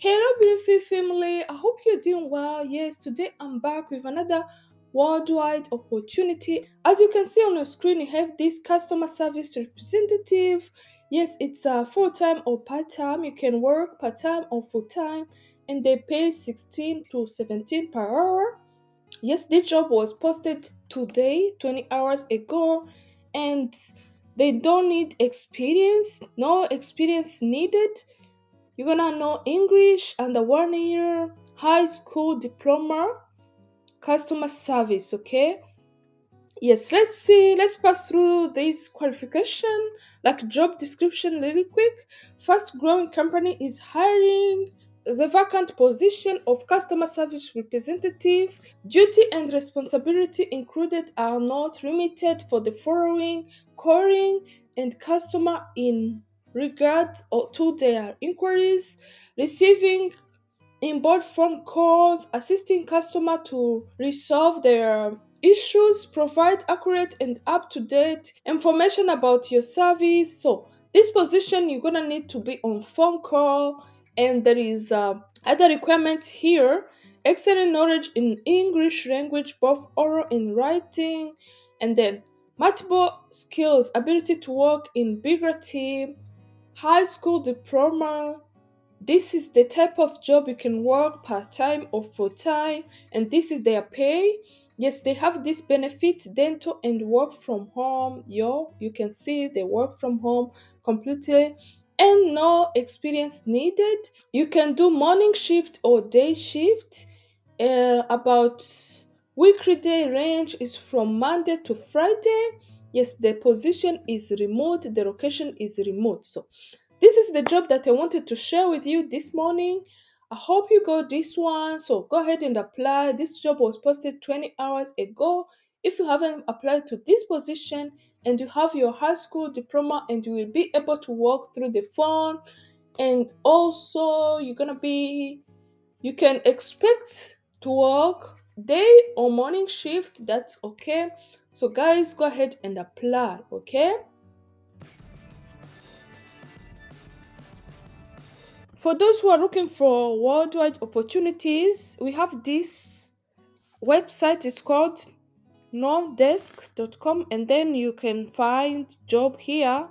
Hello, beautiful family. I hope you're doing well. Yes, today I'm back with another worldwide opportunity. As you can see on your screen, you have this customer service representative. Yes, it's a full time or part time. You can work part time or full time, and they pay 16 to 17 per hour. Yes, this job was posted today, 20 hours ago, and they don't need experience, no experience needed. You're gonna know English and the 1 year high school diploma customer service, okay? Yes, let's see. Let's pass through this qualification, like job description, really quick. Fast growing company is hiring the vacant position of customer service representative. Duty and responsibility included are not limited for the following: calling and customer in regard to their inquiries, receiving inbound phone calls, assisting customer to resolve their issues, provide accurate and up-to-date information about your service. So this position you're gonna need to be on phone call, and there is other requirements here: excellent knowledge in English language, both oral and writing, and then multiple skills, ability to work in bigger team, high school diploma. This is the type of job you can work part time or full time, and this is their pay. Yes, they have this benefit: dental and work from home. You can see they work from home completely and no experience needed. You can do morning shift or day shift. About weekly day range is from Monday to Friday. Yes, the position is remote, the location is remote. So this is the job that I wanted to share with you this morning. I hope you got this one. So go ahead and apply. This job was posted 20 hours ago. If you haven't applied to this position and you have your high school diploma, and you will be able to work through the phone, and also you can expect to work day or morning shift. That's okay. So guys, go ahead and apply, okay? For those who are looking for worldwide opportunities, we have this website. It's called nodesk.com, and then you can find job here.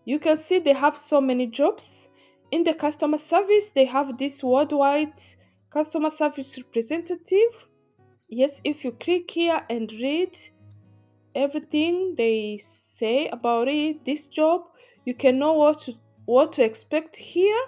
You can see they have so many jobs. In the customer service, they have this worldwide customer service representative. Yes, if you click here and read everything they say about this job, you can know what to expect here.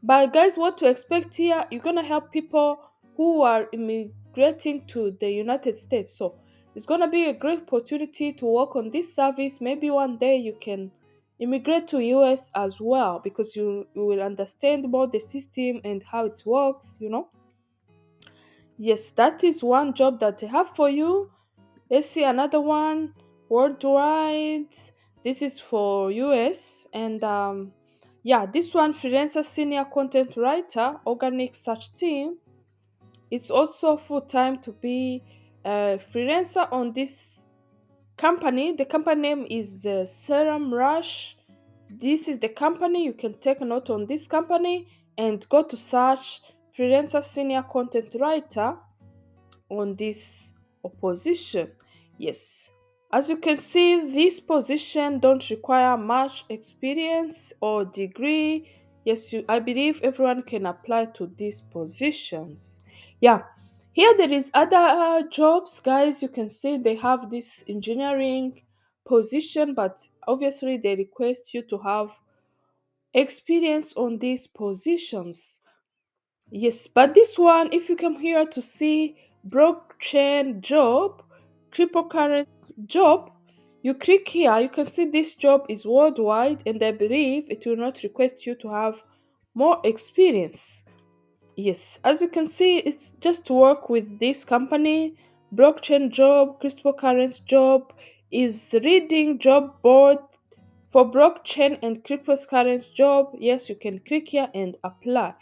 But guys, what to expect here? You're gonna help people who are immigrating to the United States. So it's gonna be a great opportunity to work on this service. Maybe one day you can immigrate to US as well, because you will understand more the system and how it works. Yes, that is one job that I have for you. Let's see another one. Worldwide. This is for US, and yeah, this one, freelancer senior content writer, organic search team. It's also full time to be a freelancer on this company. The company name is Serum Rush. This is the company. You can take a note on this company and go to search freelancer senior content writer on this opposition. Yes, as you can see, this position don't require much experience or degree. Yes, I believe everyone can apply to these positions. Yeah, here there is other jobs, guys. You can see they have this engineering position, but obviously they request you to have experience on these positions. Yes, but this one, if you come here to see blockchain job, cryptocurrency job, you click here, you can see this job is worldwide, and I believe it will not request you to have more experience. Yes, as you can see, it's just to work with this company. Blockchain job, cryptocurrency job is reading job board for blockchain and cryptocurrency job. Yes, you can click here and apply.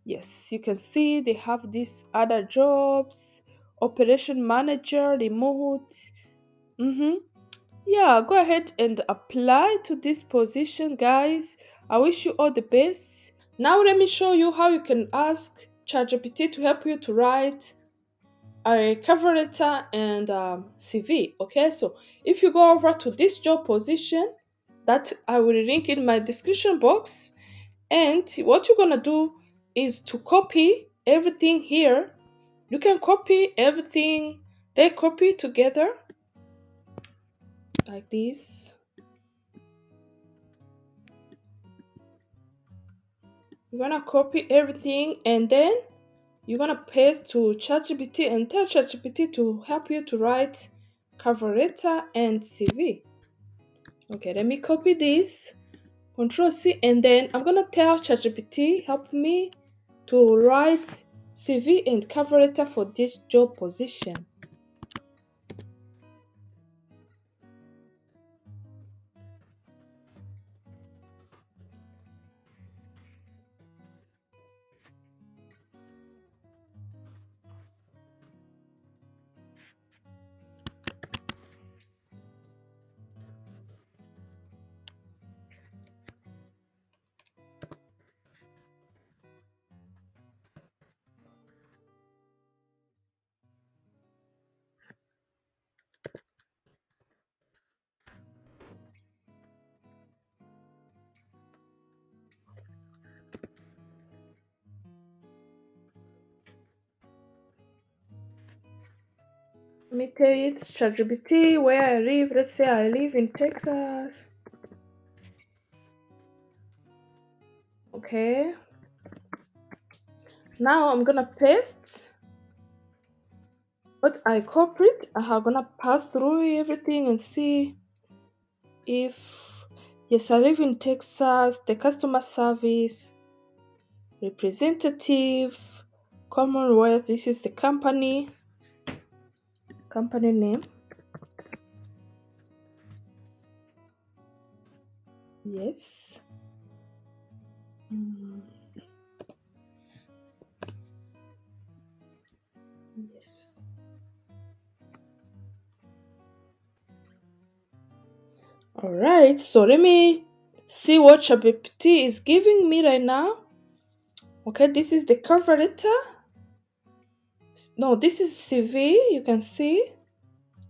Yes, you can see they have these other jobs: operation manager, remote. Mm-hmm. Yeah, go ahead and apply to this position, guys. I wish you all the best. Now let me show you how you can ask ChatGPT to help you to write a cover letter and CV. Okay, so if you go over to this job position that I will link in my description box, and what you're gonna do is to copy everything here. You can copy everything, they copy together like this. You're gonna copy everything and then you're gonna paste to ChatGPT and tell ChatGPT to help you to write cover letter and CV. Okay, let me copy this. Control C, and then I'm gonna tell ChatGPT help me to write CV and cover letter for this job position. Let me tell it ChatGPT where I live. Let's say I live in Texas. Okay. Now I'm gonna paste what I copied. I'm gonna pass through everything and see if yes, I live in Texas. The customer service representative, Commonwealth. This is the company name. Yes. Mm, yes. All right. So let me see what ChatGPT is giving me right now. Okay, this is the cover letter. No, this is CV. You can see.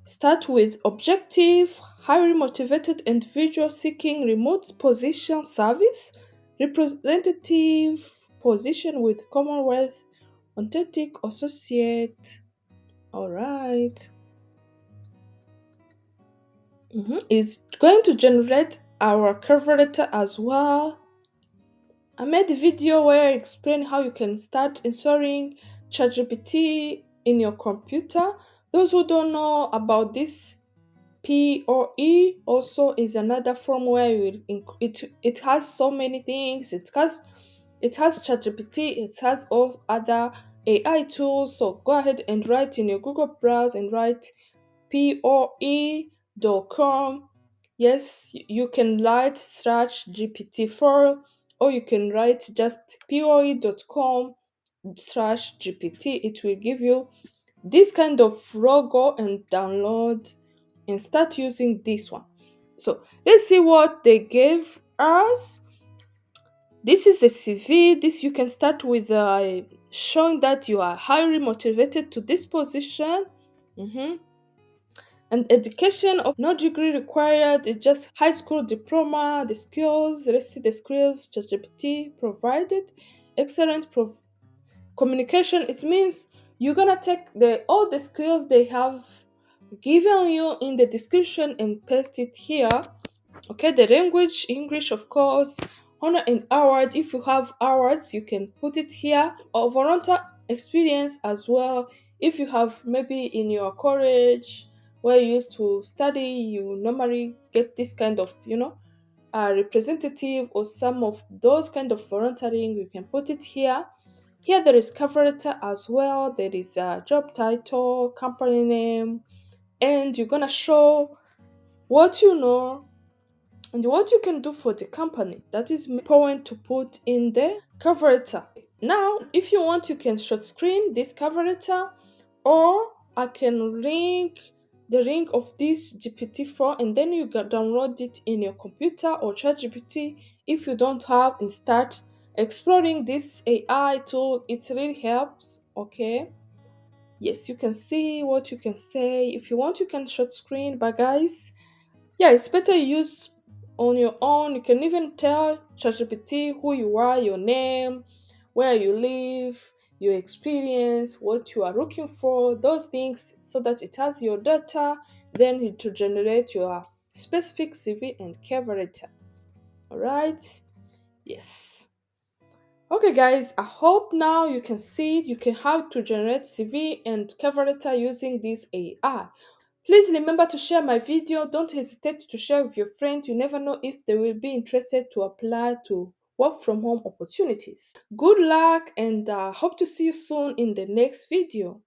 Start with objective, highly motivated individual seeking remote position service, representative position with Commonwealth, authentic associate. All right. It's going to generate our cover letter as well. I made a video where I explain how you can start installing ChatGPT in your computer. Those who don't know about this, POE also is another form where it has so many things. It has ChatGPT, it has all other AI tools. So go ahead and write in your Google browser and write POE.com. Yes, you can write search GPT-4, or you can write just POE.com/GPT. It will give you this kind of logo and download and start using this one. So let's see what they gave us. This is a CV. This you can start with showing that you are highly motivated to this position. And education of no degree required, it's just high school diploma. The skills, let's see the skills ChatGPT provided. Excellent communication. It means you're gonna take all the skills they have given you in the description and paste it here. Okay, the language, English, of course. Honor and awards. If you have awards, you can put it here. Or volunteer experience as well. If you have maybe in your college where you used to study, you normally get this kind of, representative or some of those kind of volunteering, you can put it here. Here there is cover letter as well. There is a job title, company name, and you're gonna show what you know and what you can do for the company. That is important to put in the cover letter. Now, if you want, you can short screen this cover letter, or I can link the link of this GPT-4 and then you can download it in your computer or ChatGPT if you don't have and start exploring this AI tool. It really helps. Okay. Yes, you can see what you can say. If you want, you can short screen. But guys, yeah, it's better you use on your own. You can even tell ChatGPT who you are, your name, where you live, your experience, what you are looking for, those things, so that it has your data, then it to generate your specific CV and cover letter. All right. Yes. Okay, guys, I hope now you can see you can how to generate CV and cover letter using this AI. Please remember to share my video. Don't hesitate to share with your friends. You never know if they will be interested to apply to work from home opportunities. Good luck and hope to see you soon in the next video.